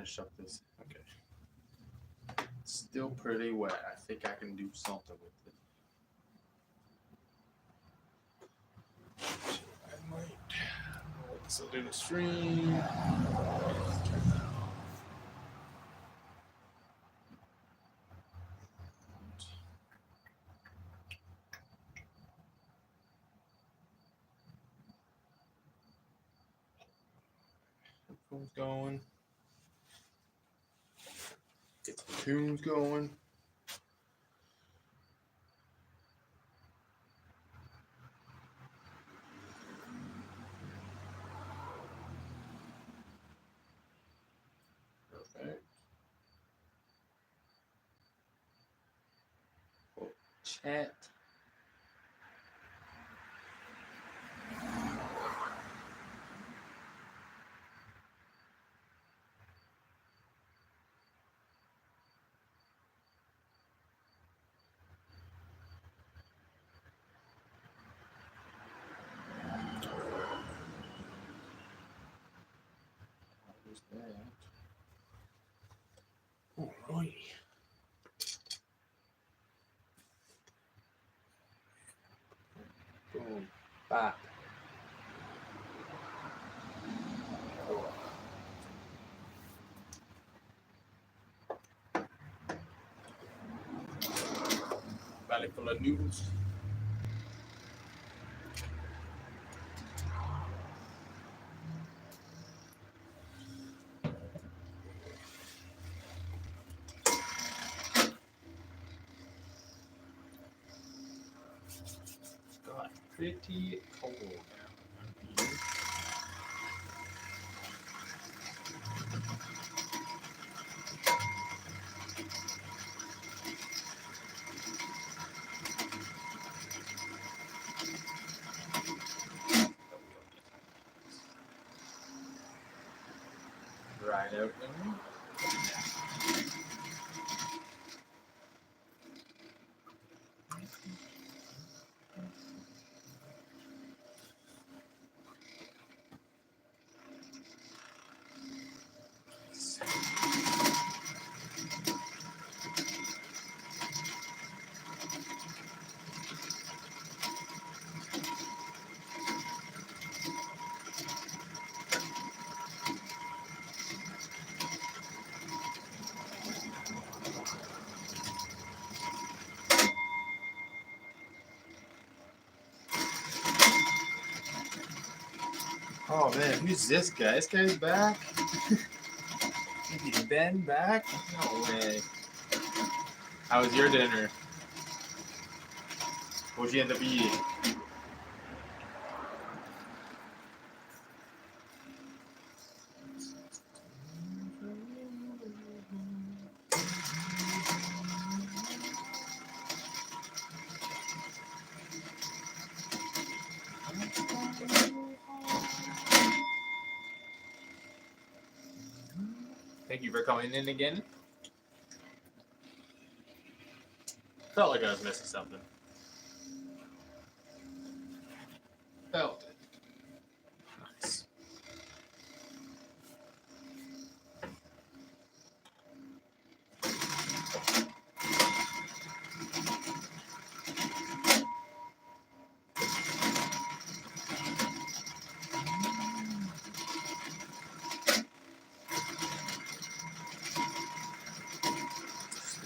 finish up this. Okay. It's still pretty wet. I think I can do something with it. I might let this do the stream. Turn that off. Headphones going. Get some tunes going. Perfect. Chat. Who's that? Alrighty. Boom. Bop. Valley full of noodles. Got pretty cold now. Right out there. Oh man, who's this guy? This guy's back? Maybe Ben back? No way. How was your dinner? What'd you end up eating? Thank you for coming in again. Felt like I was missing something. Felt it. Nice.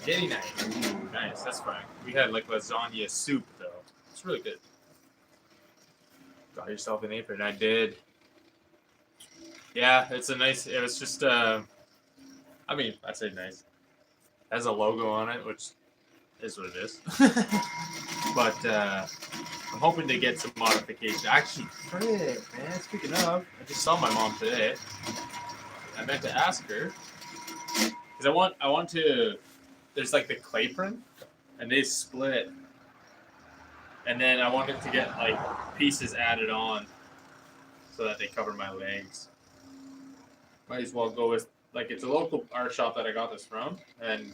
Spaghetti night. Ooh, nice. That's fine. We had like lasagna soup though. It's really good. Got yourself an apron. I did. Yeah, it's a nice. It was just. I mean, I say nice. It has a logo on it, which is what it is. But I'm hoping to get some modification. Actually, frick, man. Speaking of, I just saw my mom today. I meant to ask her because I want to. There's like the clay print, and they split, and then I wanted to get like pieces added on so that they cover my legs. Might as well go with like it's a local art shop that I got this from, and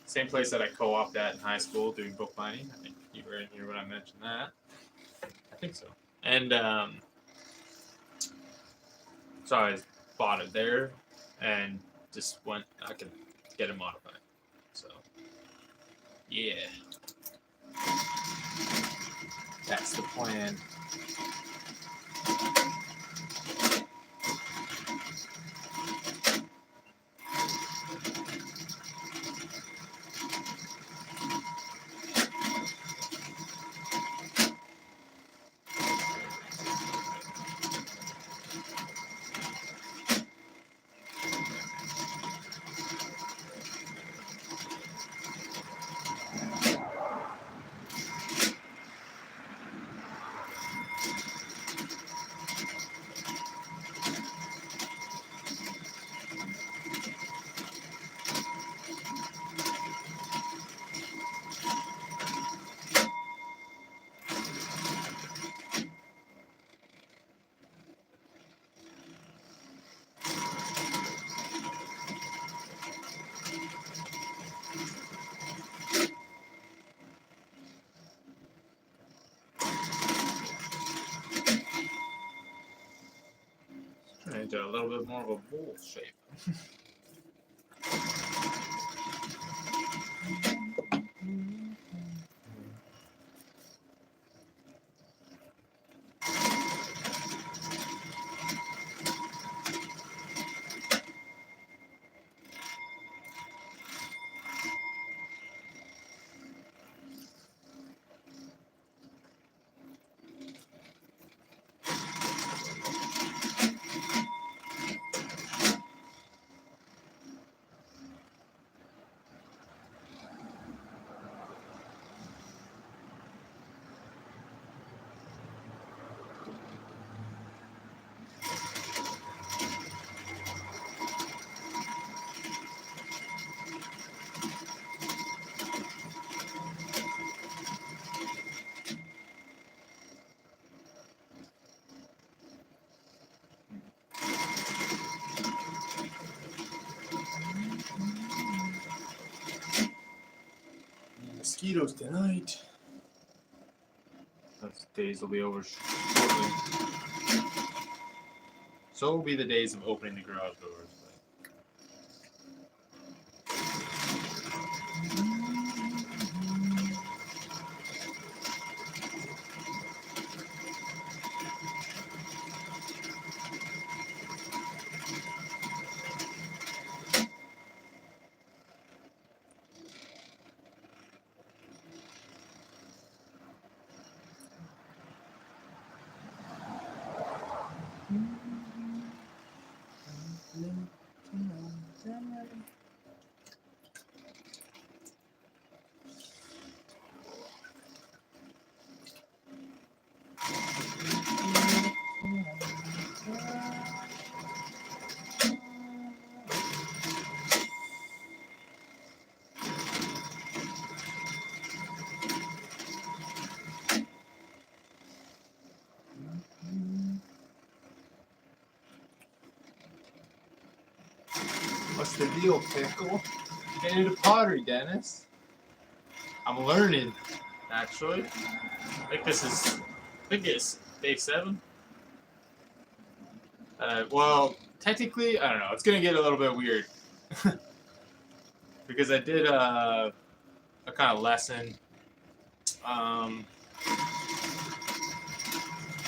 same place that I co-opted at in high school doing bookbinding. I think you were in here when I mentioned that. I think so. And so I bought it there, and just when I can get it modified. So, yeah, that's the plan. Turn into a little bit more of a bowl shape. Mosquitoes tonight. Those days will be over shortly. So will be the days of opening the garage doors. What's the deal, Pickle? Get into pottery, Dennis. I'm learning, actually. I think it's day 7. Well, technically, I don't know. It's gonna get a little bit weird because I did a kind of lesson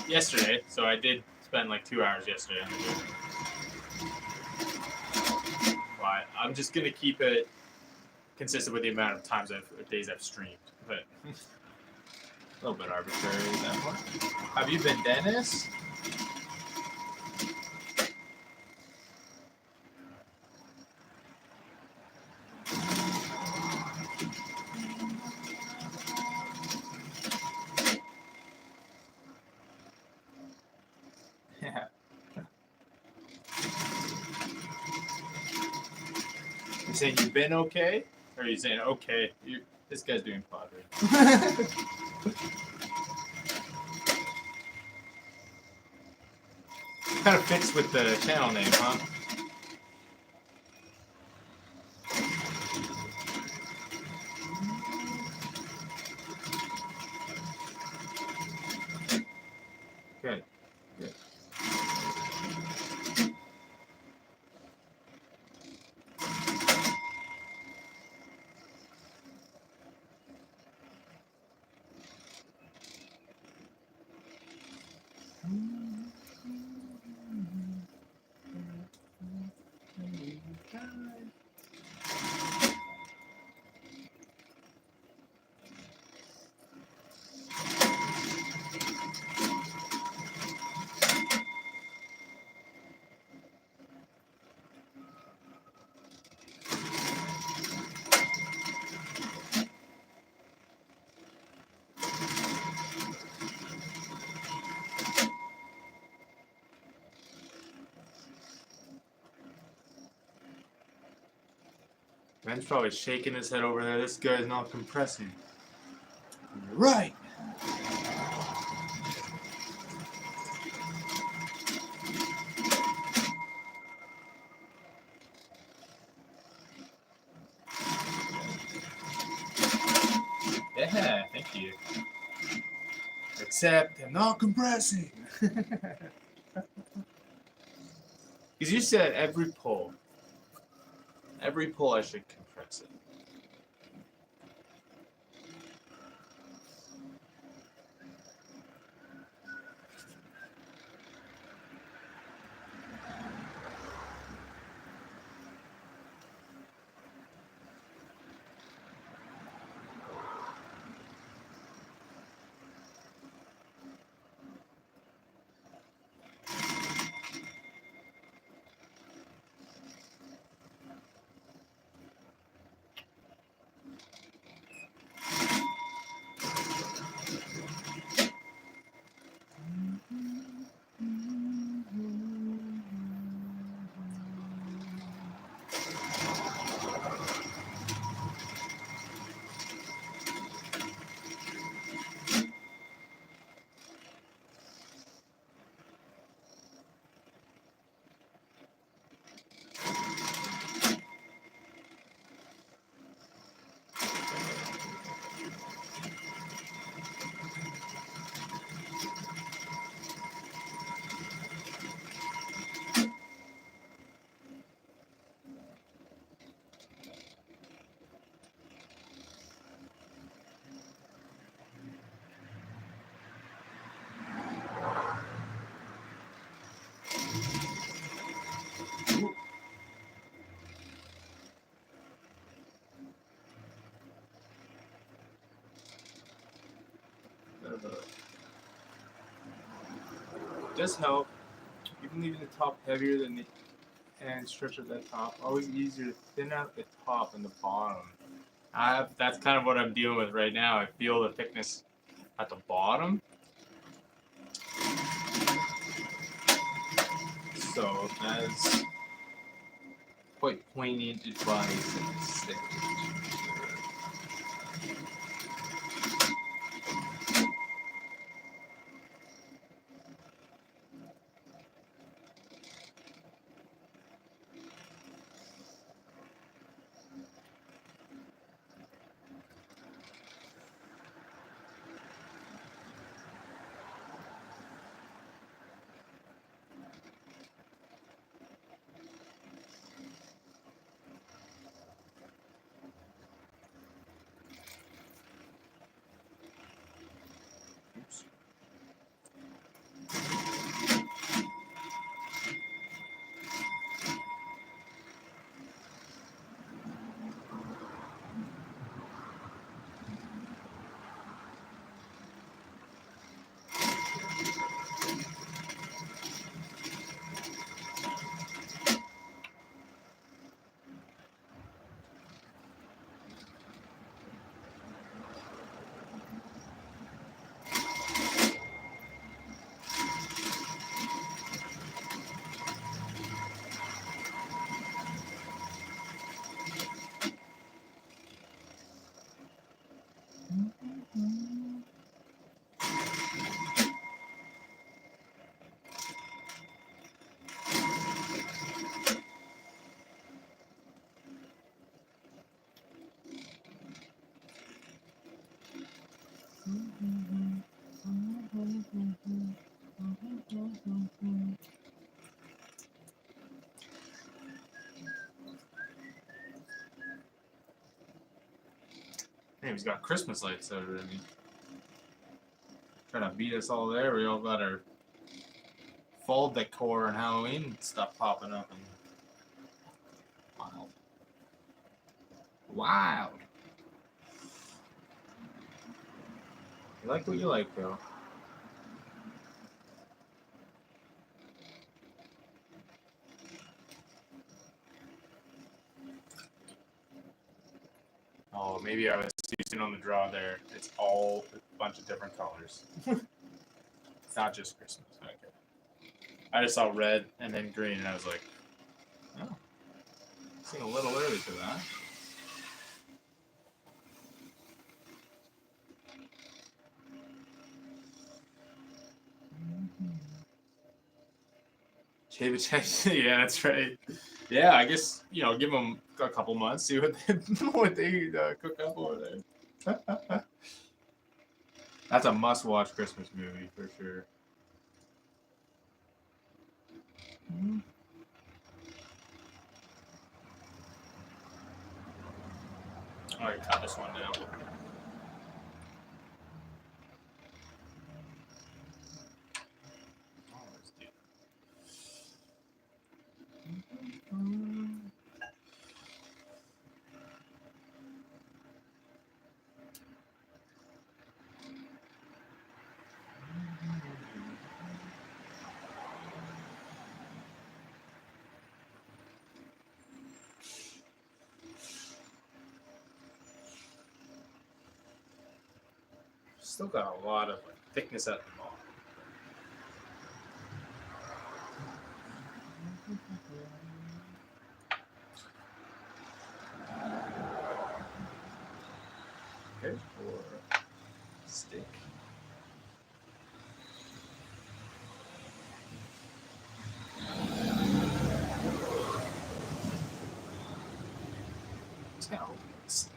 yesterday. So I did spend like 2 hours yesterday on the video. But I'm just gonna keep it consistent with the amount of days I've streamed. But a little bit arbitrary that one. Have you been, Dennis? Yeah. You saying you've been okay? Or are you saying, okay, this guy's doing pottery? Kind of fits with the channel name, huh? Good. Good. Ben's probably shaking his head over there. This guy's not compressing. You're right. Yeah, thank you. Except I'm not compressing. Because you said every pull I should compress it. It does help. Even leaving the top heavier than the and stretch at that top. Always easier to thin out the top and the bottom. That's kind of what I'm dealing with right now. I feel the thickness at the bottom. So that's quite poignant advice at this stage. Oops. Hey, he's got Christmas lights out already. Trying to beat us all there. We all got our fall decor and Halloween stuff popping up. And wild. Wild. You like what you like, though. Oh, maybe I was too soon on the draw there. It's all a bunch of different colors. It's not just Christmas. Okay. I just saw red and then green, and I was like, oh, seemed a little early for that. Shave a check. Yeah, that's right. Yeah, I guess give them a couple months, see what they cook up over there. That's a must-watch Christmas movie for sure. All right, cut this one now. Still got a lot of thickness at the bottom. Okay, for stick. Just gotta open this.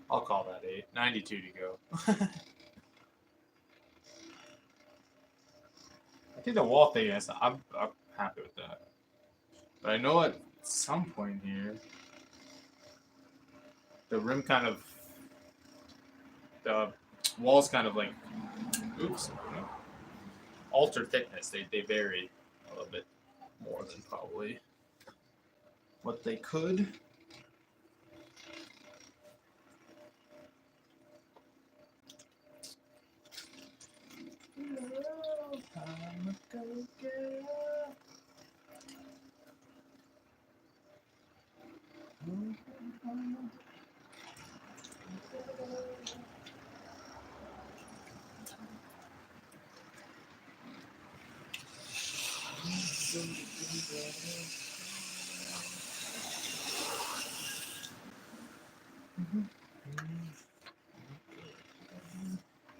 I'll call that 8. 92 to go. I think the wall thing is, I'm happy with that. But I know at some point here, the rim kind of, the walls kind of like, oops, alter thickness. They vary a little bit more than probably what they could.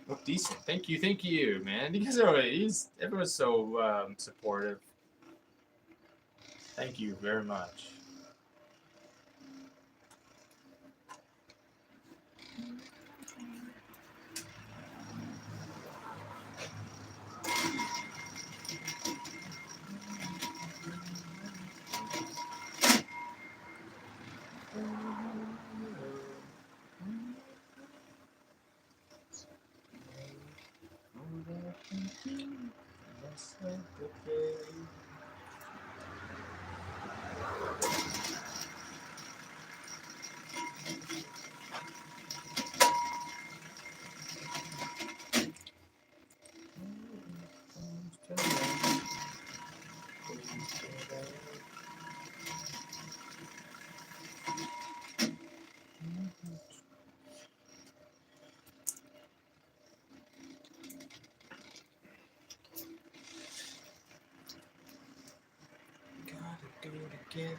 Look decent. Thank you, man. You guys are everyone's so supportive. Thank you very much. Gotta go together.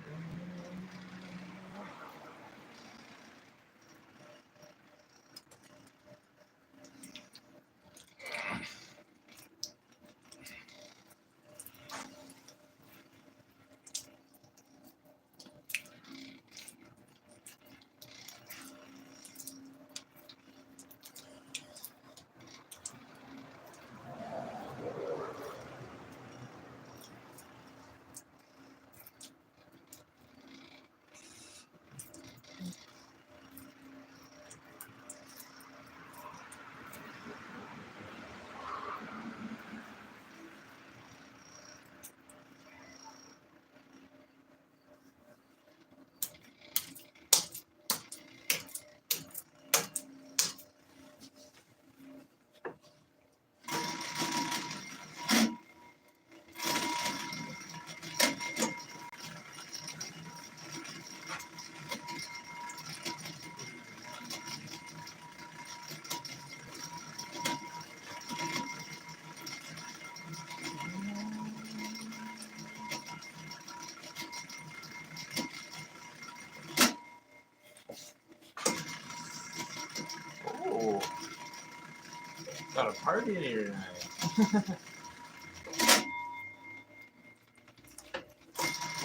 Got a party here tonight.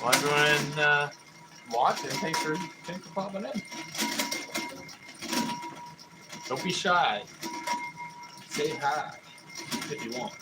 Well, everyone watching, thanks for popping in. Don't be shy. Say hi if you want.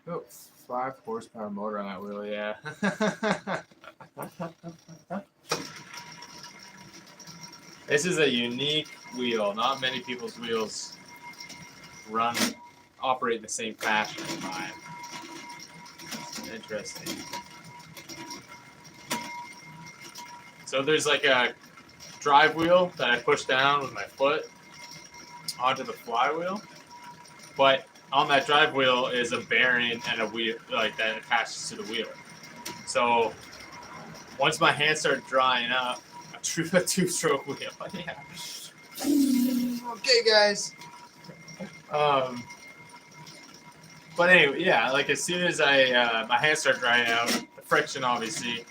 Oh, 5 horsepower motor on that wheel, yeah. This is a unique wheel. Not many people's wheels operate in the same fashion as mine. Interesting. So there's like a drive wheel that I push down with my foot onto the flywheel, but on that drive wheel is a bearing and a wheel like that attaches to the wheel. So once my hands start drying up, a two-stroke wheel. Yeah. Okay, guys. But anyway, yeah. Like as soon as my hands start drying out, the friction obviously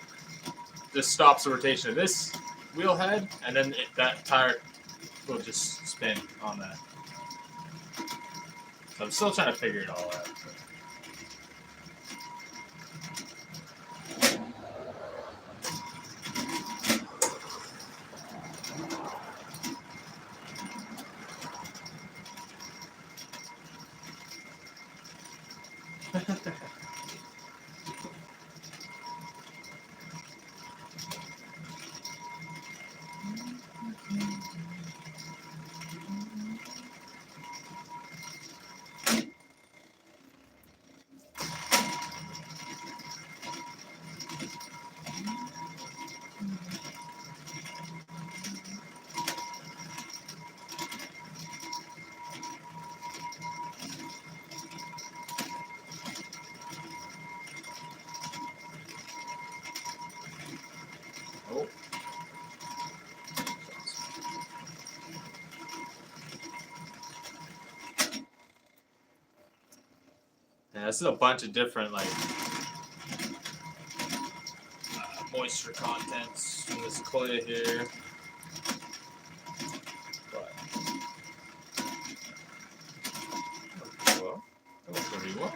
just stops the rotation of this wheel head, and then that tire will just spin on that. So I'm still trying to figure it all out. Oh. Yeah, this is a bunch of different like moisture contents in this clay here. But well, that looks pretty well.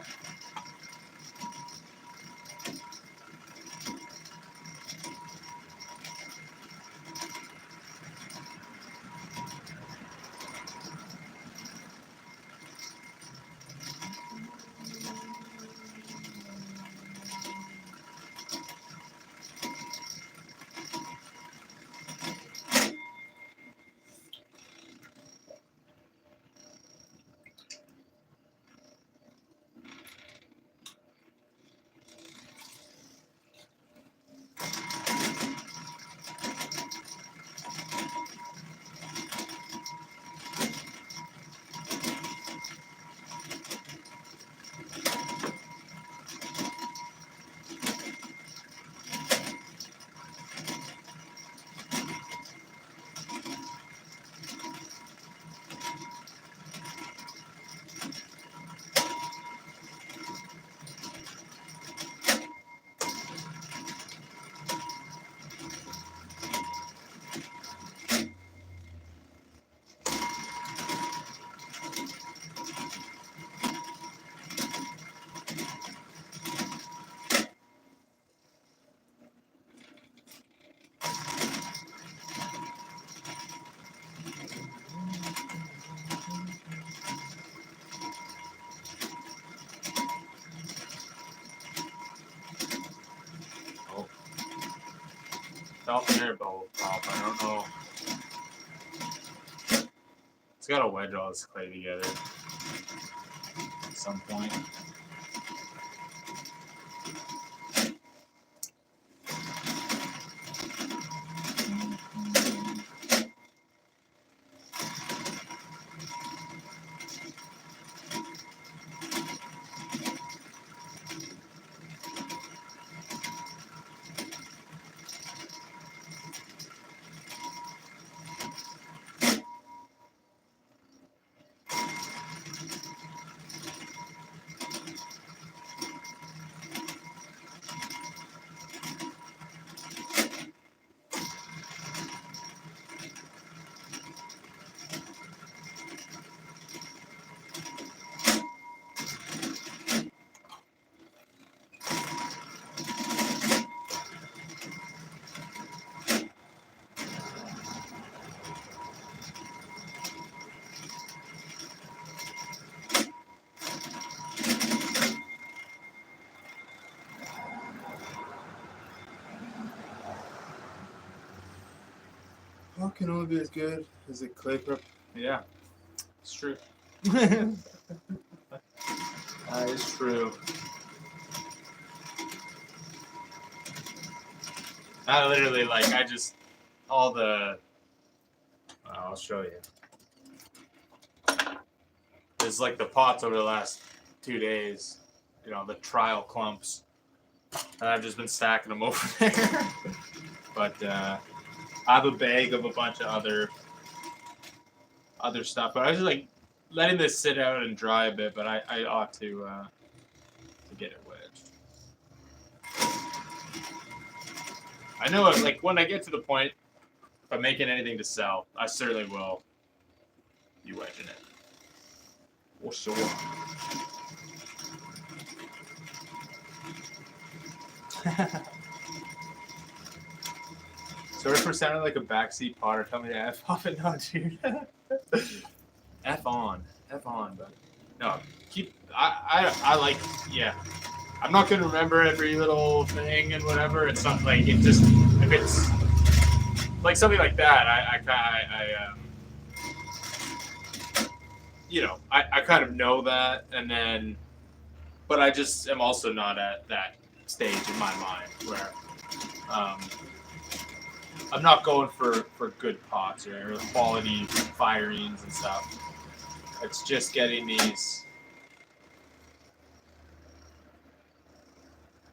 Felt air bubble pop. I don't know. It's got to wedge all this clay together at some point. can only be as good as a clay prep. Yeah, it's true. That is true. I literally all the. I'll show you. There's like the pots over the last 2 days. You know, the trial clumps. And I've just been stacking them over there. But I have a bag of a bunch of other stuff. But I was just like letting this sit out and dry a bit. But I ought to get it wedged. I know, like when I get to the point, if I'm making anything to sell, I certainly will be wedging it. For sure. Sorry for sounding like a backseat potter. Tell me to F off and not, dude. F on, but no, I like, yeah. I'm not gonna remember every little thing and whatever. It's not like it just, if it's like something like that, I kind of know that, and then, but I just am also not at that stage in my mind where I'm not going for good pots or quality firings and stuff. It's just getting these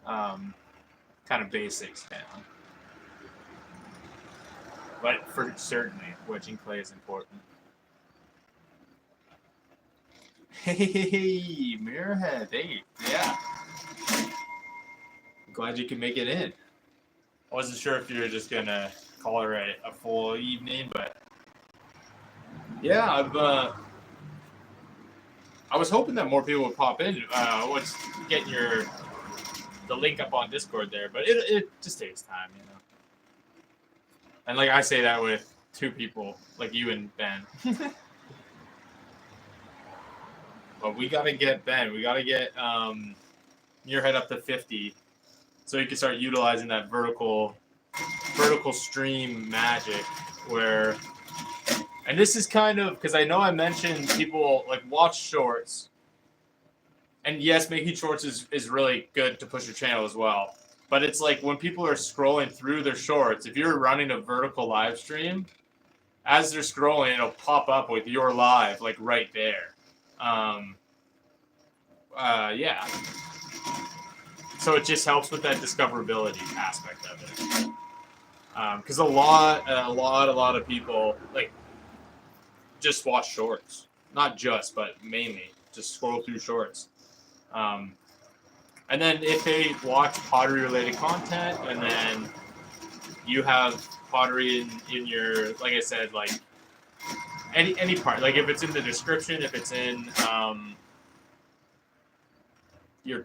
kind of basics down. But for certainly, wedging clay is important. Hey, Mirrorhead. Hey, yeah. I'm glad you can make it in. I wasn't sure if you were just going to call her a full evening, but yeah, I was hoping that more people would pop in. Once getting the link up on Discord there, but it just takes time, you know. And like I say that with 2 people, like you and Ben. But we gotta get Ben. We gotta get your head up to 50, so you can start utilizing that vertical stream magic. Where, and this is kind of because I know I mentioned people like watch shorts, and yes, making shorts is really good to push your channel as well. But it's like when people are scrolling through their shorts, if you're running a vertical live stream, as they're scrolling, it'll pop up with your live like right there. Yeah. So it just helps with that discoverability aspect of it. Because a lot of people like just watch shorts, not just, but mainly just scroll through shorts. And then if they watch pottery related content, and then you have pottery in your, like I said, like any part, like if it's in the description, if it's in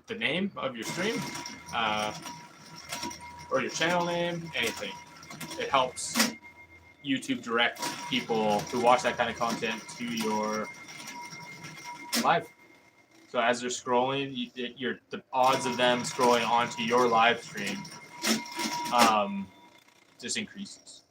the name of your stream, or your channel name, anything, it helps YouTube direct people who watch that kind of content to your live. So as they're scrolling, the odds of them scrolling onto your live stream just increases.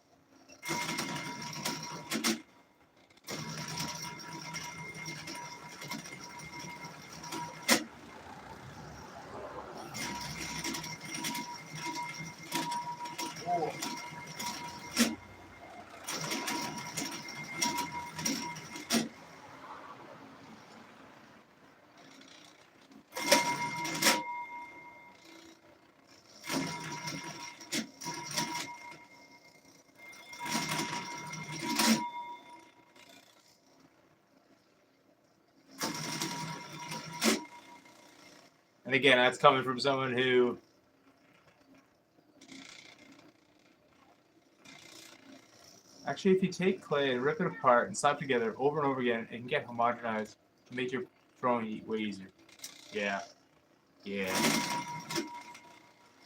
And again, that's coming from someone who actually, if you take clay and rip it apart and slap together over and over again, it can get homogenized to make your throwing way easier. Yeah.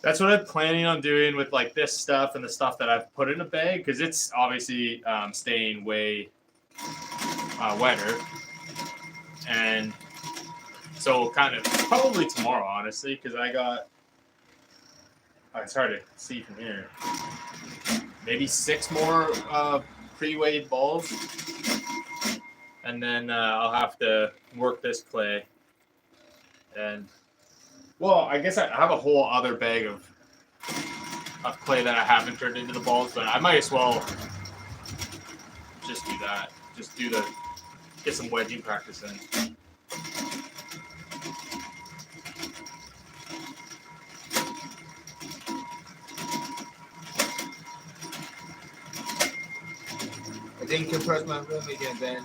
That's what I'm planning on doing with like this stuff and the stuff that I've put in a bag, because it's obviously staying way wetter. And so kind of probably tomorrow, honestly, because I got, it's hard to see from here, maybe 6 more pre-weighed balls, and then I'll have to work this clay. And well, I guess I have a whole other bag of clay that I haven't turned into the balls, but I might as well just do that. Just get some wedging practice in. I didn't compress my room again, Ben.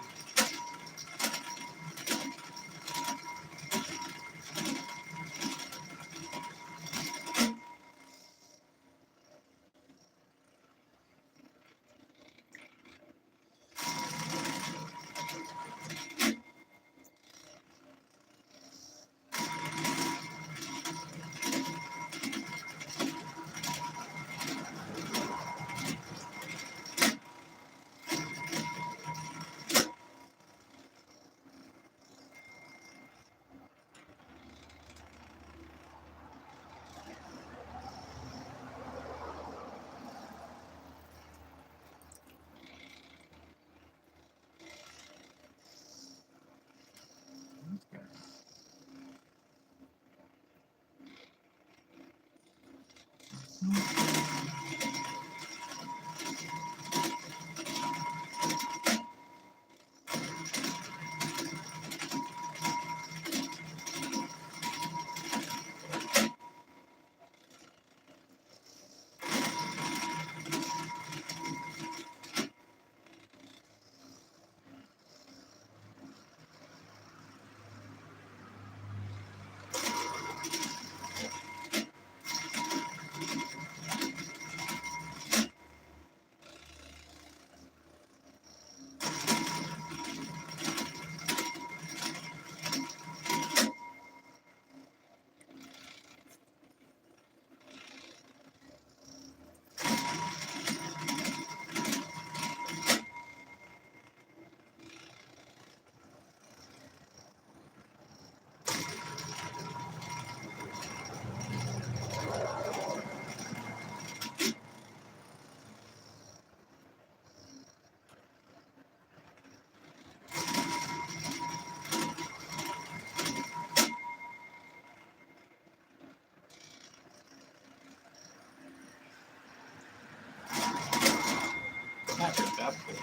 Not good, that cool.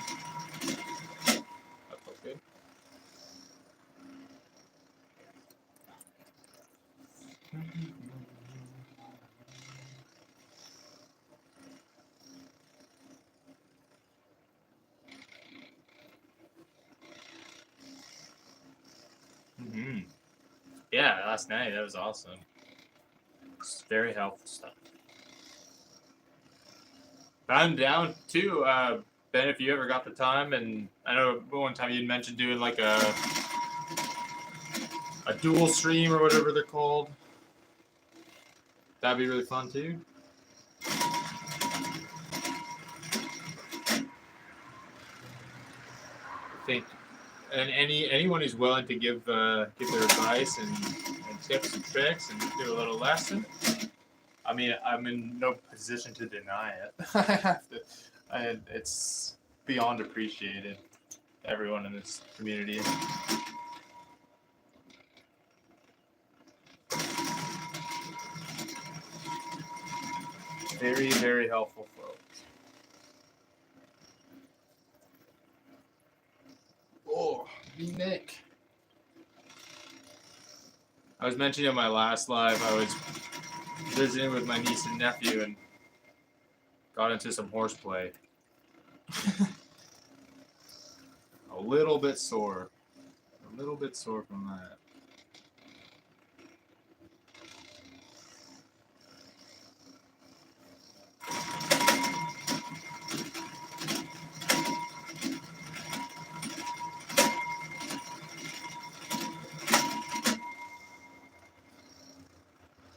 That felt good. Mm-hmm. Yeah, last night that was awesome. It's very helpful stuff. But I'm down too, Ben. If you ever got the time, and I know one time you'd mentioned doing like a dual stream or whatever they're called. That'd be really fun too. I think, and anyone who's willing to give their advice and tips and tricks and do a little lesson. I mean, I'm in no position to deny it. I have to. It's beyond appreciated. Everyone in this community. Very, very helpful folks. Oh, Nick. I was mentioning in my last live, I was visiting with my niece and nephew and got into some horseplay. A little bit sore. A little bit sore from that.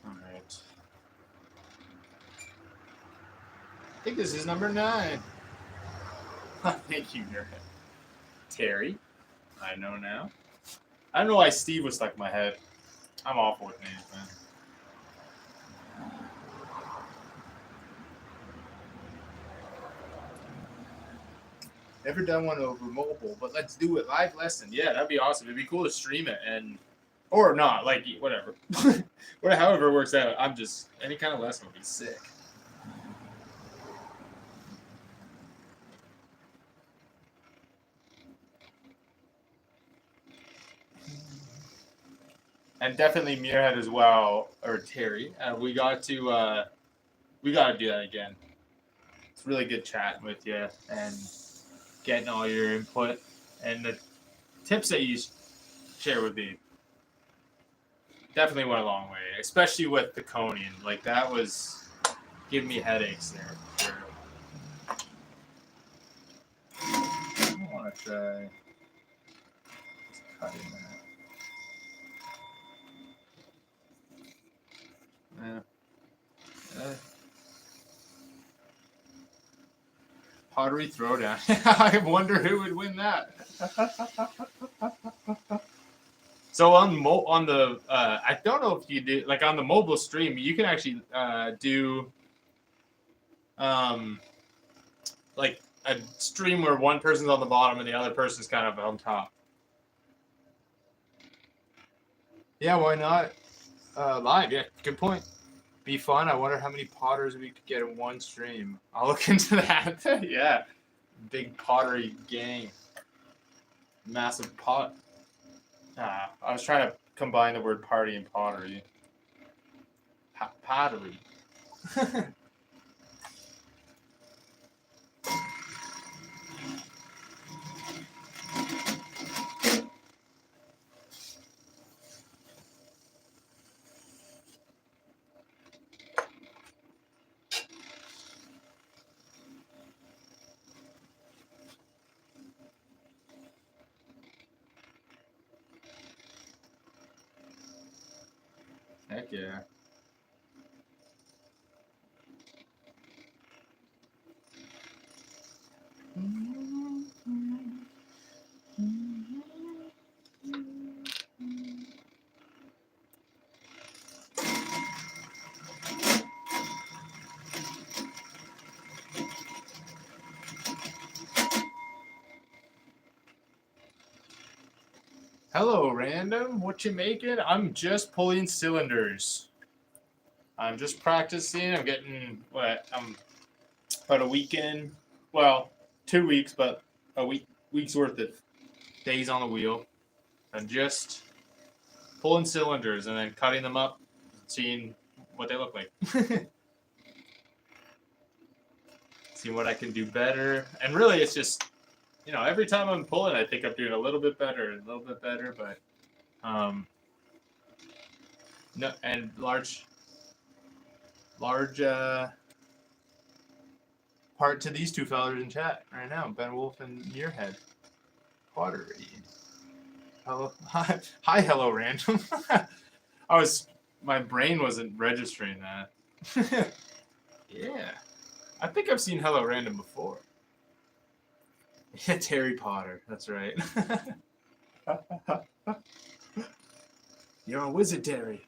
Alright. I think this is number 9. Thank you, Nerd. Terry. I know now. I don't know why Steve was stuck in my head. I'm awful with names, man. Never done one over mobile, but let's do it. Live lesson. Yeah, that'd be awesome. It'd be cool to stream it and or not, like whatever. However it works out. I'm just any kind of lesson would be sick. And definitely Muirhead as well, or Terry. We got to do that again. It's really good chatting with you and getting all your input and the tips that you share with me. Definitely went a long way, especially with the coning. Like that was giving me headaches there. Sure. I want to try cutting that. Pottery throwdown. I wonder who would win that. So on the I don't know if you do like on the mobile stream you can actually do like a stream where one person's on the bottom and the other person's kind of on top. Yeah, why not? Live, yeah, good point. Be fun. I wonder how many potters we could get in one stream. I'll look into that. Yeah, big pottery gang, massive pot. I was trying to combine the word party and pottery. Pottery. Heck yeah. Hello, random. What you making? I'm just pulling cylinders. I'm just practicing. I'm getting I'm about a weekend. Well, 2 weeks, but a week's worth of days on the wheel. I'm just pulling cylinders and then cutting them up, seeing what they look like. See what I can do better. And really, it's just every time I'm pulling, I think I'm doing a little bit better, but no, and large part to these two fellas in chat right now, Ben Wolf and Muirhead. Pottery. Hello, hi, hello, random. My brain wasn't registering that. Yeah, I think I've seen hello, random before. Yeah, Terry Potter. That's right. You're a wizard, Terry.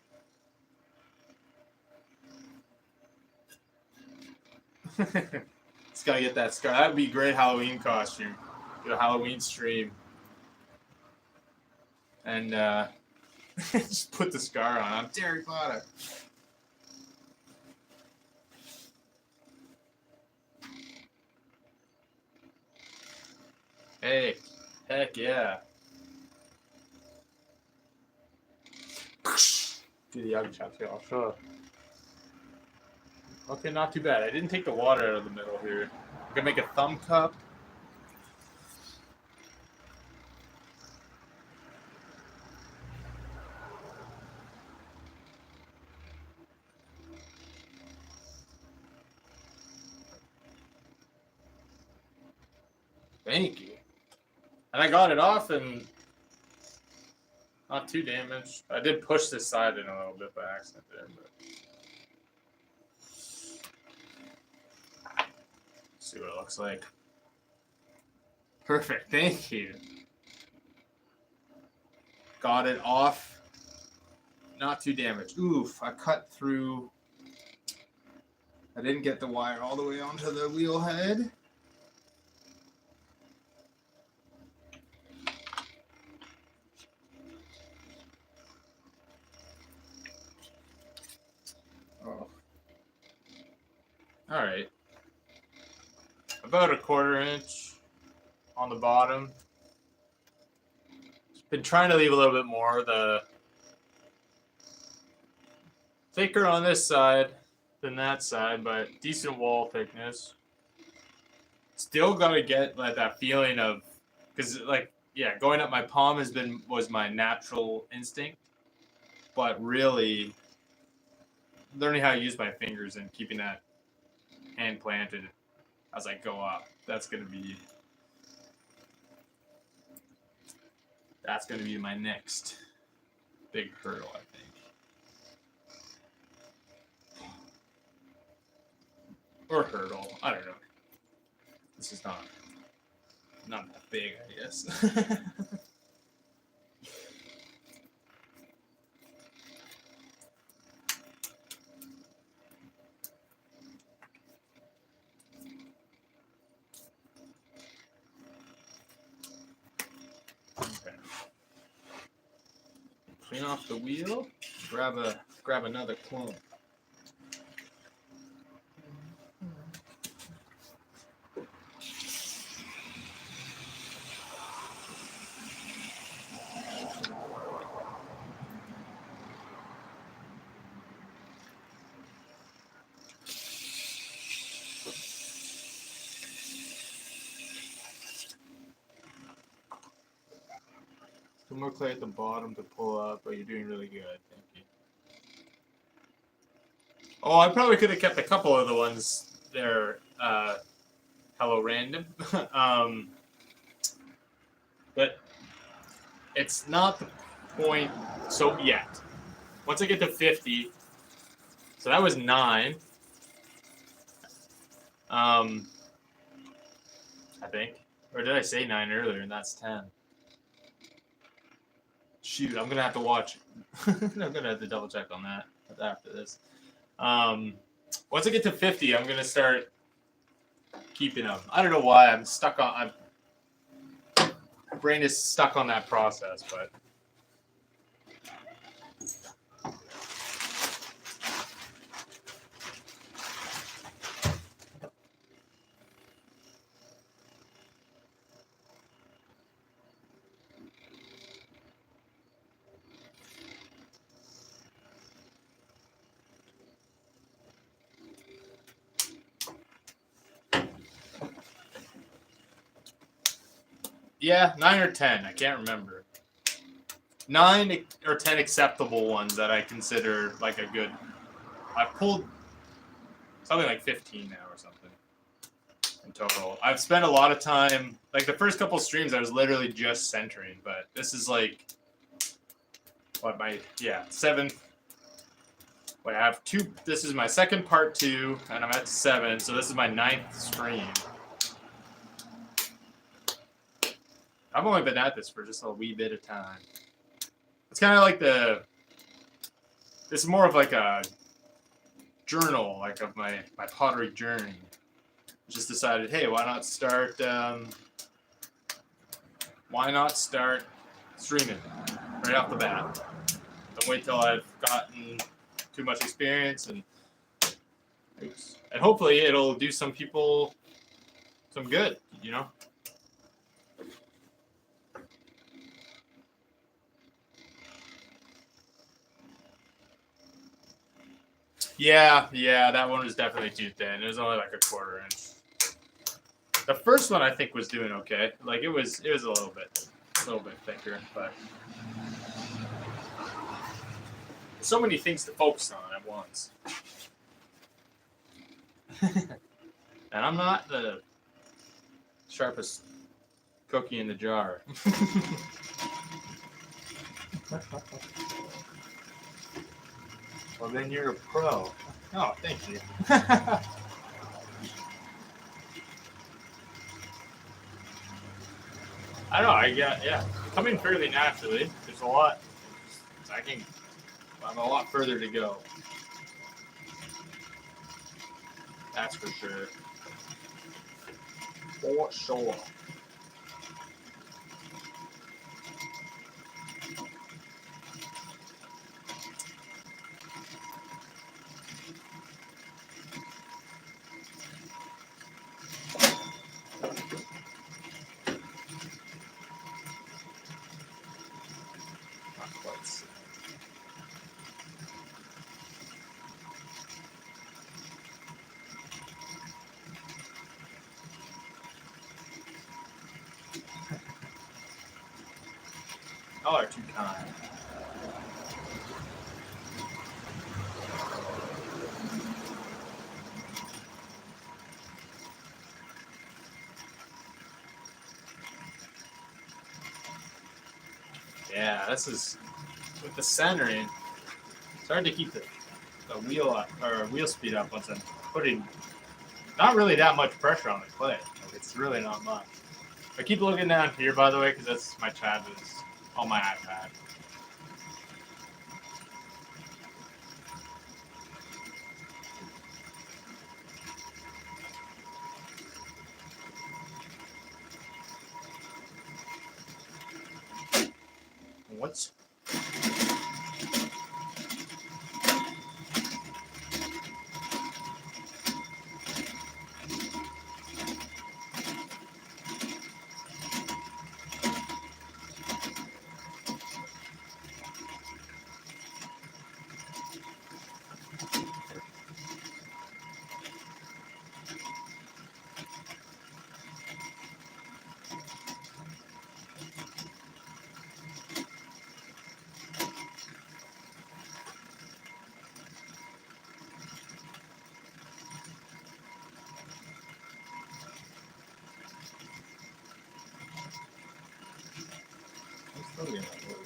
Just gotta get that scar. That would be a great Halloween costume. Do a Halloween stream. And just put the scar on. I'm Terry Potter. Hey, heck yeah. Do the ugly chops here, sure. Okay, not too bad. I didn't take the water out of the middle here. I'm gonna make a thumb cup. Thank you. And I got it off and not too damaged. I did push this side in a little bit by accident there, but see what it looks like. Perfect. Thank you. Got it off. Not too damaged. Oof, I cut through. I didn't get the wire all the way onto the wheel head. All right. About a 1/4 inch on the bottom. Been trying to leave a little bit more. The thicker on this side than that side, but decent wall thickness. Still gotta get like that feeling of, because like yeah, going up my palm was my natural instinct, but really learning how to use my fingers and keeping that hand planted as I go up. That's gonna be my next big hurdle, I think. Or hurdle. I don't know. This is not that big, I guess. Okay. Clean off the wheel. Grab another clone. Some more clay at the bottom to pull up, but you're doing really good. Thank you. Oh, I probably could have kept a couple of the ones there. Hello, random. But it's not the point. So yet, once I get to 50, so that was 9. I think, or did I say 9 earlier? And that's 10. Shoot, I'm gonna have to watch. I'm gonna have to double check on that after this. Once I get to 50, I'm gonna start keeping them. I don't know why I'm stuck on. My brain is stuck on that process, but yeah, 9 or 10. I can't remember. 9 or 10 acceptable ones that I consider like a good. I've pulled something like 15 now or something in total. I've spent a lot of time, like the first couple streams, I was literally just centering, but this is like, what, my, 7th. Wait, I have 2, this is my second part 2, and I'm at 7, so this is my 9th stream. I've only been at this for just a wee bit of time. It's kind of like this is more of like a journal, like of my pottery journey. Just decided, hey, why not start streaming right off the bat? Don't wait till I've gotten too much experience, and hopefully it'll do some people some good, you know? Yeah, that one was definitely too thin. It was only like a 1/4 inch. The first one I think was doing okay. Like it was a little bit thicker, but so many things to focus on at once. And I'm not the sharpest cookie in the jar. Well, then you're a pro. Oh, thank you. I know. Coming fairly naturally. There's a lot. I have a lot further to go. That's for sure. For sure. Y'all are too kind. Yeah, this is with the centering. It's hard to keep the wheel up, or wheel speed up once I'm putting not really that much pressure on the clay. Like, it's really not much. I keep looking down here, by the way, because that's my tab is on my iPad. What's still getting that word.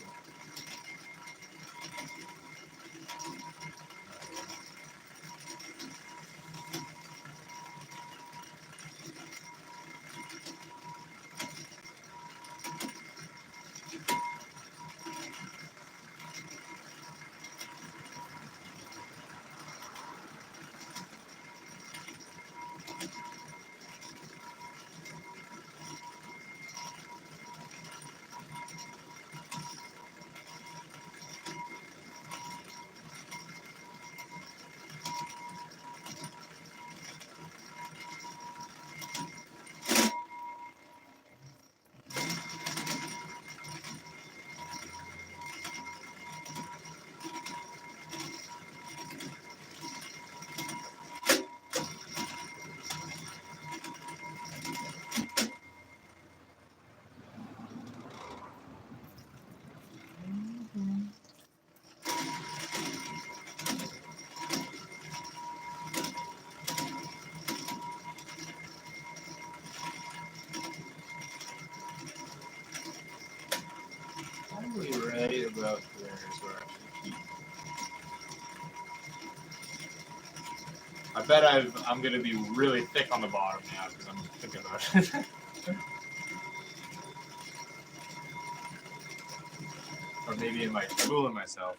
Probably right about there is where I should keep. I bet I'm going to be really thick on the bottom now because I'm thinking about it. Or maybe am I fooling myself?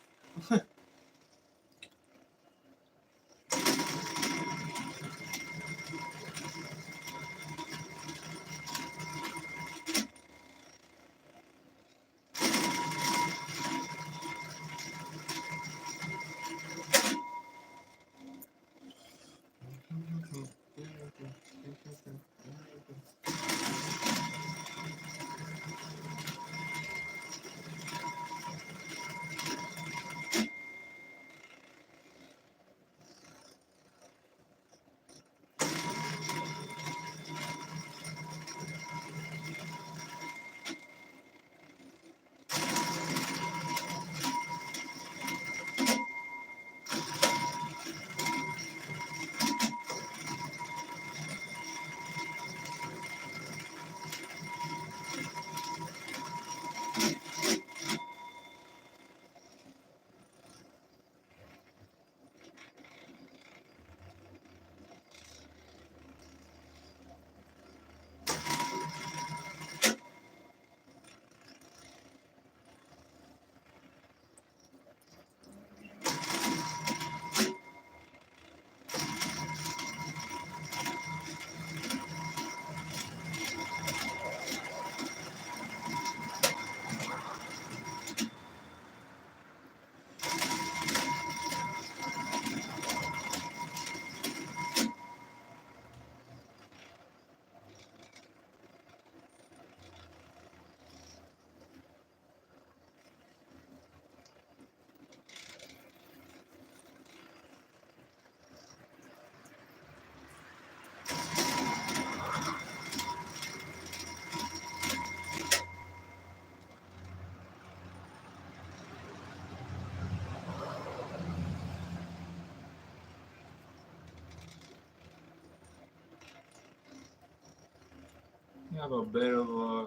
have a bit of a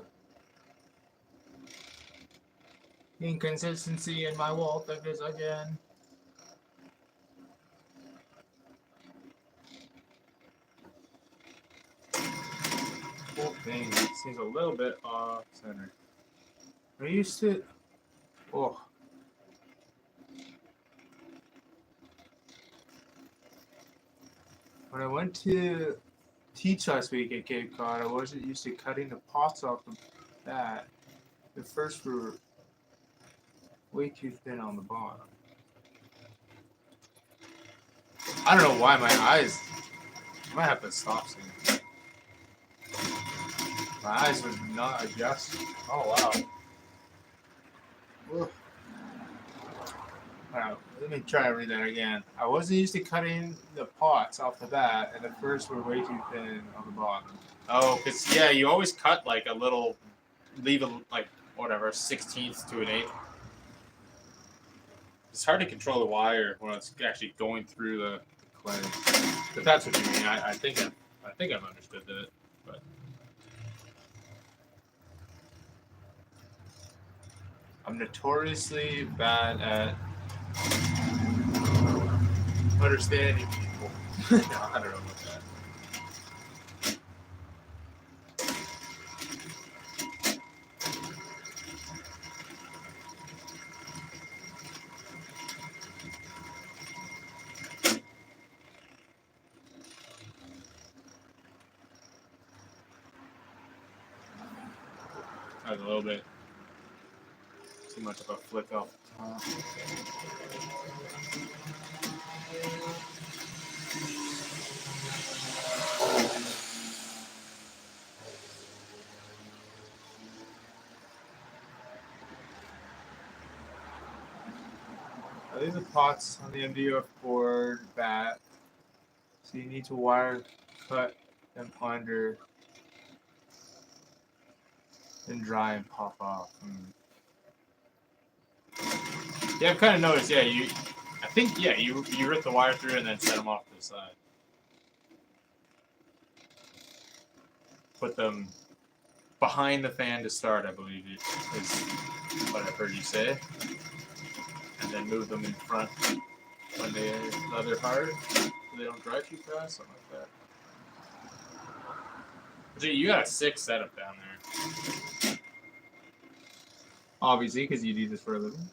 inconsistency in my wallpapers again. Whole thing seems a little bit off center. I used to. Oh. When I went to teach last week at Cape Cod, I wasn't used to cutting the pots off the bat. The first were way too thin on the bottom. I don't know why my eyes. I might have to stop seeing. My eyes would not adjust. Oh wow. Ugh. Alright, let me try to read that again. I wasn't used to cutting the pots off the bat, and the first were way too thin on the bottom. Oh, because, yeah, you always cut like a little, leave a, like, whatever, 1/16 to an 1/8. It's hard to control the wire when it's actually going through the clay. If that's what you mean, I think I've understood that. But I'm notoriously bad at understanding people. no, I don't know about that. That was a little bit too much of a flick off the top. These are pots on the MDF board bat. So you need to wire cut them under and dry and pop off. Yeah, I've kind of noticed. Yeah, I think you rip the wire through and then set them off to the side. Put them behind the fan to start, I believe is what I've heard you say, and then move them in front when they're hard, so they don't dry too fast, something like that. Gee, you got a sick setup down there. Obviously, because you do this for a living.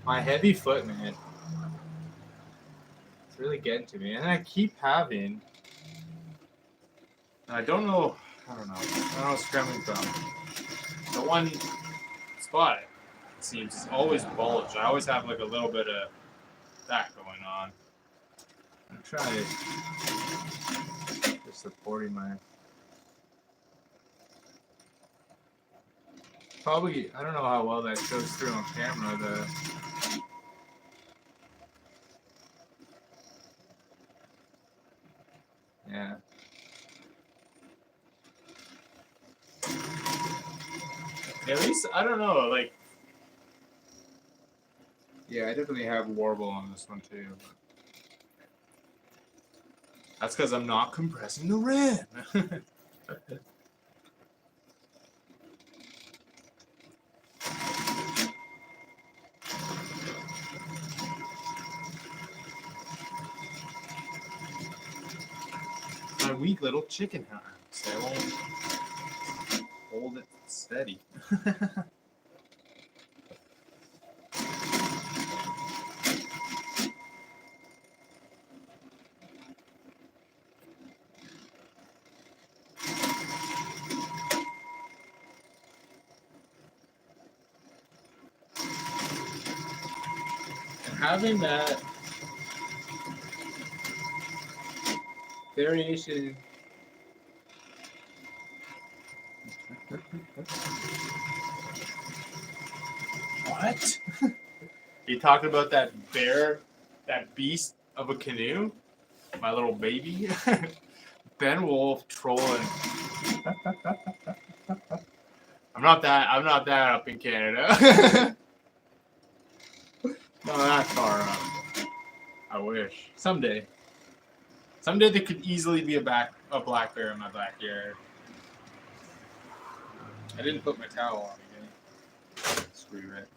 My heavy foot, man. It's really getting to me. And I keep having. I don't know where it's coming from. The one spot, it seems, is always bulged. I always have like a little bit of that going on. I'm trying just supporting my. Probably, I don't know how well that shows through on camera. Yeah. At least, I don't know, like. Yeah, I definitely have warble on this one too. That's because I'm not compressing the rim. My weak little chicken hands. They won't hold it steady. Having that Variation. What? You talking about that bear, that beast of a canoe? My little baby? Ben Wolf trolling. I'm not that up in Canada. Not that far up. I wish. Someday. Someday there could easily be a black bear in my backyard. I didn't put my towel on again. Screw it.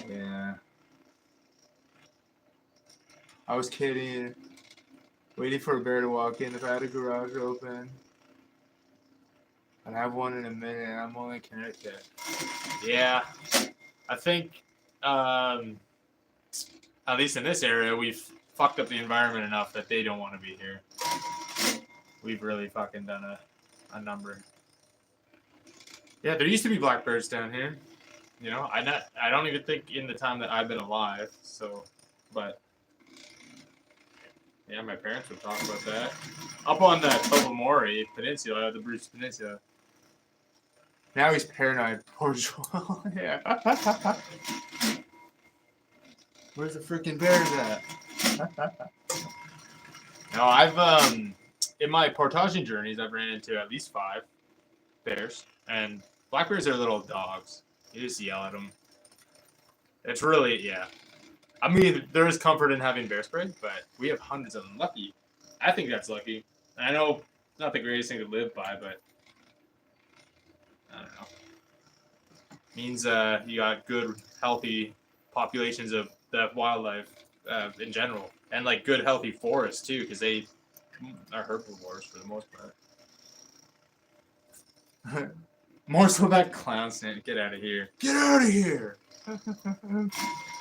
Yeah. I was kidding. Waiting for a bear to walk in. If I had a garage open, I'd have one in a minute, and I'm only in Connecticut. Yeah. I think, at least in this area, we've fucked up the environment enough that they don't want to be here. We've really fucking done a number. Yeah, there used to be black bears down here. You know, I don't even think in the time that I've been alive. So, but yeah, my parents would talk about that. Up on the Tobermory Peninsula, the Bruce Peninsula. Now he's paranoid. Poor Joel. Yeah. Where's the freaking bears at? No, I've in my portaging journeys, I've ran into at least 5 bears, and black bears are little dogs. You just yell at them. It's really, yeah. I mean, there is comfort in having bear spray, but we have hundreds of them. Lucky. I think that's lucky. I know it's not the greatest thing to live by, but I don't know. Means you got good, healthy populations of the wildlife in general, and like good, healthy forests too, because they are herbivores for the most part. More so that clown stand. Get out of here. Get out of here.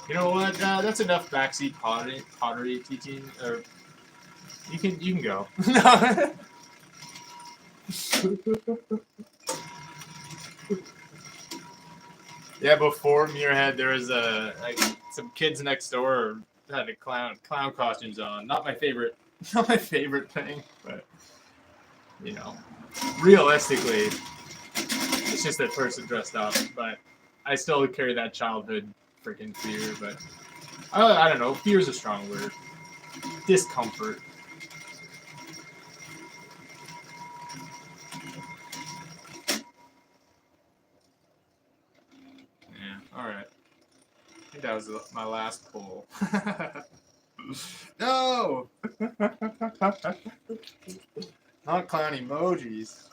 You know what? That's enough backseat pottery teaching. Or you can go. Yeah, before Muirhead, there was some kids next door had a clown costumes on. Not my favorite thing, but you know, realistically, it's just that person dressed up. But I still carry that childhood freaking fear. But I don't know. Fear is a strong word. Discomfort. Yeah. All right. I think that was my last pull. No! Not clown emojis.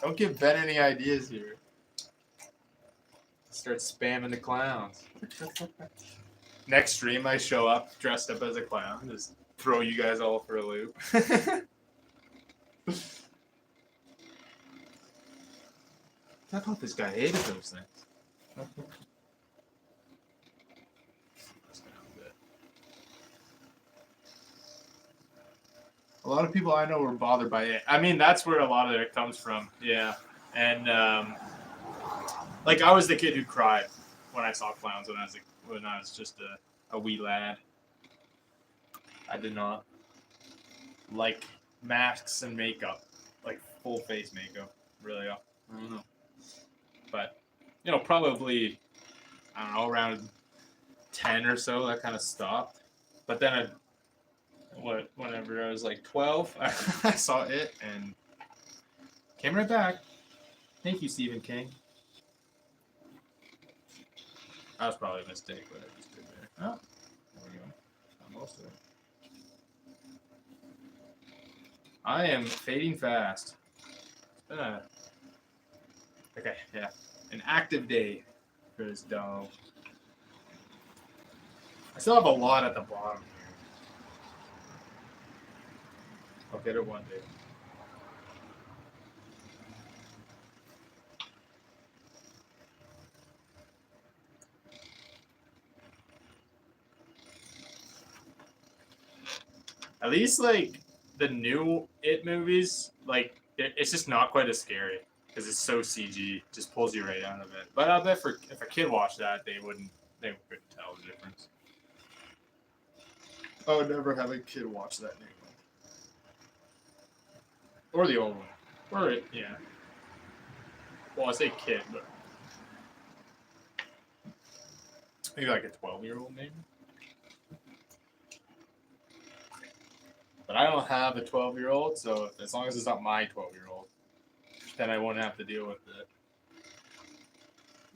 Don't give Ben any ideas here. Start spamming the clowns. Next stream, I show up dressed up as a clown. Just throw you guys all for a loop. I thought this guy hated those things. A lot of people I know were bothered by it. I mean, that's where a lot of it comes from. Yeah. And, like, I was the kid who cried when I saw clowns when I was just a wee lad. I did not like masks and makeup, like full face makeup, really. I don't know. But, you know, probably, I don't know, around 10 or so, that kind of stopped. But then whenever I was like 12, I saw it and came right back. Thank you, Stephen King. That was probably a mistake, but I just did there. Oh, there we go. Got most of it. I am fading fast. It's been an active day for this dog. I still have a lot at the bottom here. I'll get it one day. At least, like, the new It movies, like, it's just not quite as scary because it's so CG. Just pulls you right out of it. But I bet if a kid watched that, they couldn't tell the difference. I would never have a kid watch that new one. Or the old one. Or yeah. Well, I say kid, but maybe like a 12-year-old, maybe. But I don't have a 12-year-old, so as long as it's not my 12-year-old, then I won't have to deal with the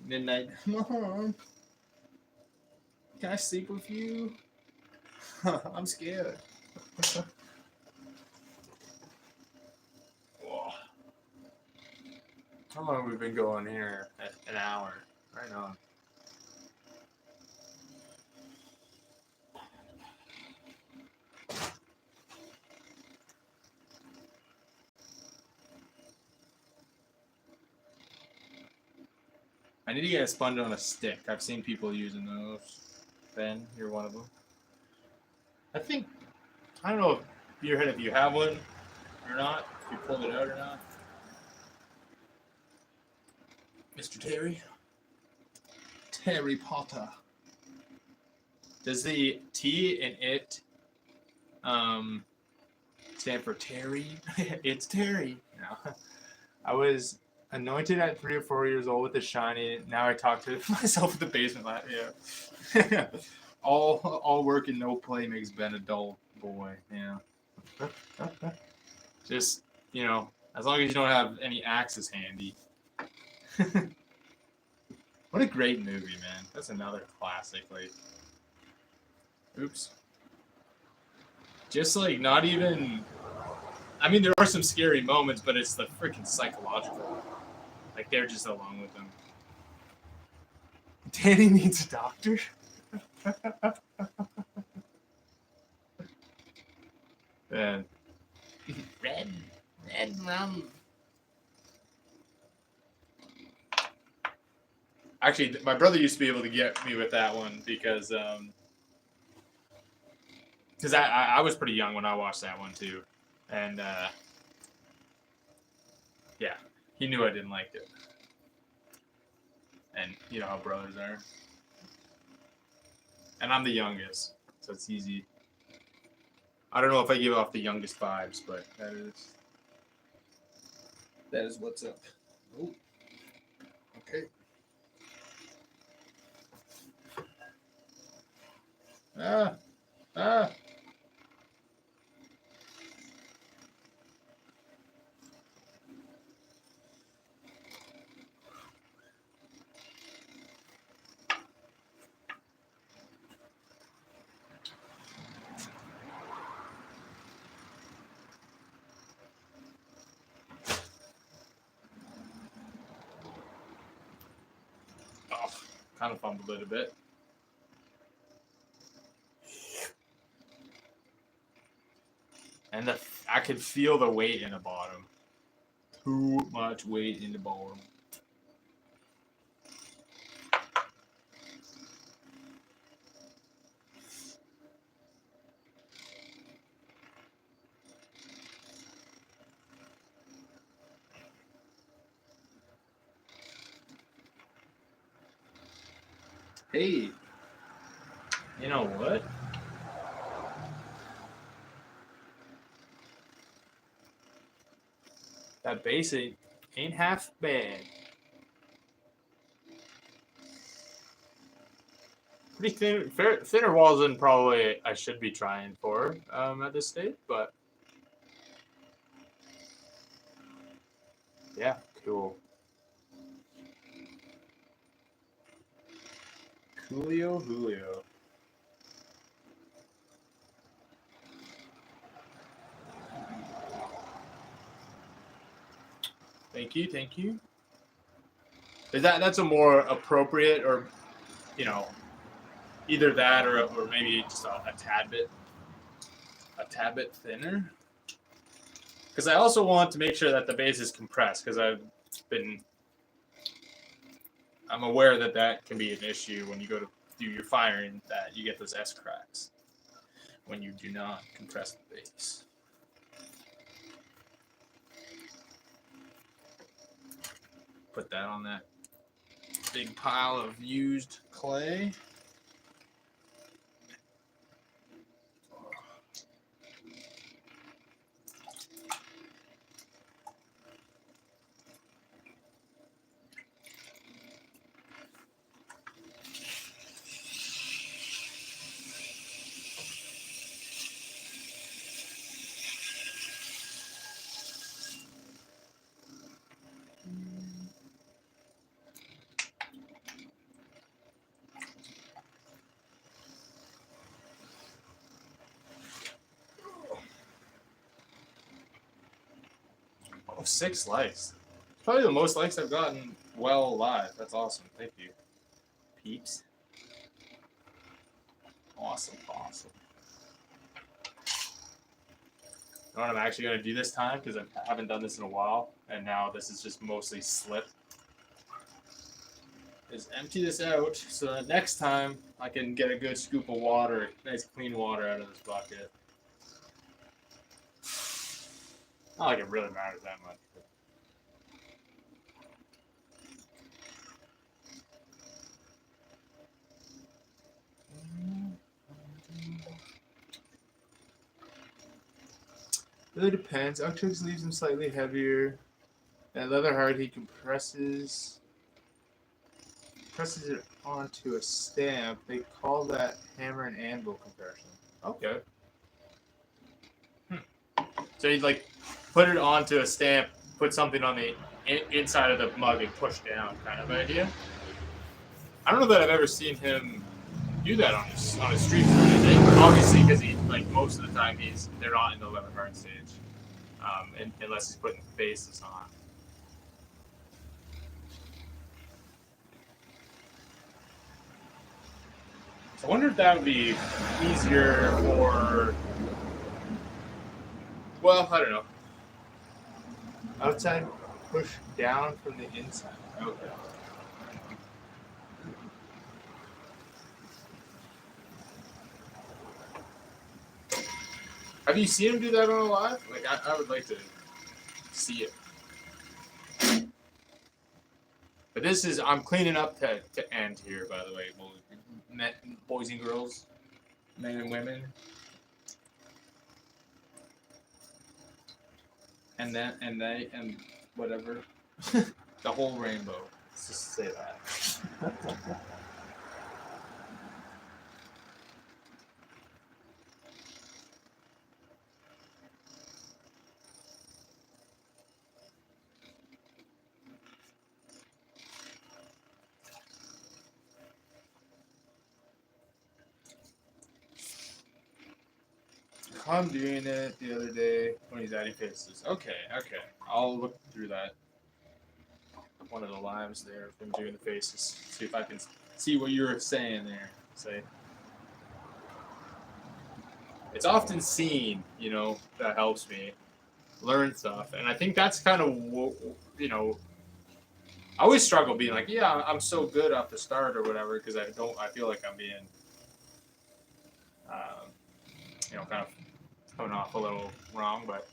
midnight. Mom, can I sleep with you? I'm scared. Whoa. How long have we been going here? An hour. Right on. I need to get a sponge on a stick. I've seen people using those. Ben, you're one of them. I think, I don't know if if you have one or not, if you pulled it out or not. Mr. Terry? Terry Potter. Does the T in it stand for Terry? It's Terry. No. I was anointed at 3 or 4 years old with the shiny. Now I talk to myself in the basement. Yeah. all work and no play makes Ben a dull boy. Yeah. Just, as long as you don't have any axes handy. What a great movie, man. That's another classic. Like, oops. Just like not even. I mean, there are some scary moments, but it's the freaking psychological. Like they're just along with them. Danny needs a doctor. Man. Red rum. Actually, my brother used to be able to get me with that one because I was pretty young when I watched that one too, and yeah, he knew I didn't like it, and you know how brothers are, and I'm the youngest, so it's easy. I don't know if I give off the youngest vibes, but that is what's up. Oh, okay. Ah, ah. Oh, kind of fumbled it a bit. And I could feel the weight in the bottom. Too much weight in the bottom. Hey, you know what? That basic ain't half bad. Pretty thin, thinner walls than probably I should be trying for at this stage, but yeah, cool. Coolio Julio. Thank you, thank you. Is that's a more appropriate, or either that or maybe just a tad bit thinner? Because I also want to make sure that the base is compressed, because I'm aware that that can be an issue when you go to do your firing, that you get those S cracks when you do not compress the base. Put that on that big pile of used clay. Oh, 6 likes. Probably the most likes I've gotten while live. That's awesome. Thank you, peeps. Awesome. You know what I'm actually going to do this time, because I haven't done this in a while, and now this is just mostly slip, is empty this out so that next time I can get a good scoop of water, nice clean water out of this bucket. Not like it really matters that much. Really depends. Uctrix leaves him slightly heavier. That leather hard he presses it onto a stamp. They call that hammer and anvil compression. Okay. So you'd like put it onto a stamp, put something on the inside of the mug and push down, kind of idea. I don't know that I've ever seen him do that on his streams or anything. Obviously, because he most of the time they're not in the leather hard stage, unless he's putting faces on. So I wonder if that would be easier for. Well, I don't know. Outside, push down from the inside. Okay. Have you seen him do that on a live? Like, I would like to see it. But this is, I'm cleaning up to end here, by the way, boys and girls, men and women. And then, and they, and whatever. The whole rainbow. Let's just say that. I'm doing it the other day when he's adding faces. Okay. I'll look through that. One of the lives there of him doing the faces. See if I can see what you're saying there. Say. It's often seen, that helps me learn stuff. And I think that's kind of, I always struggle being like, yeah, I'm so good off the start or whatever, because I feel like I'm being, kind of coming off a little wrong, but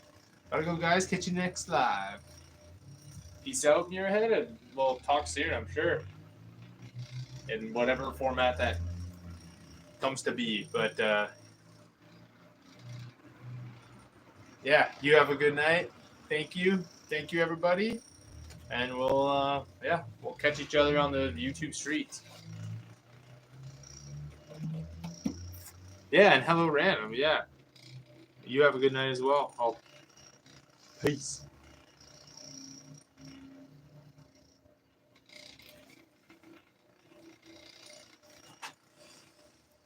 Gotta go, guys. Catch you next live. peace out in your head, and we'll talk soon, I'm sure, in whatever format that comes to be. But yeah, you have a good night. Thank you, everybody, and we'll catch each other on the YouTube streets. Yeah, and hello, random. Yeah, you have a good night as well. Peace.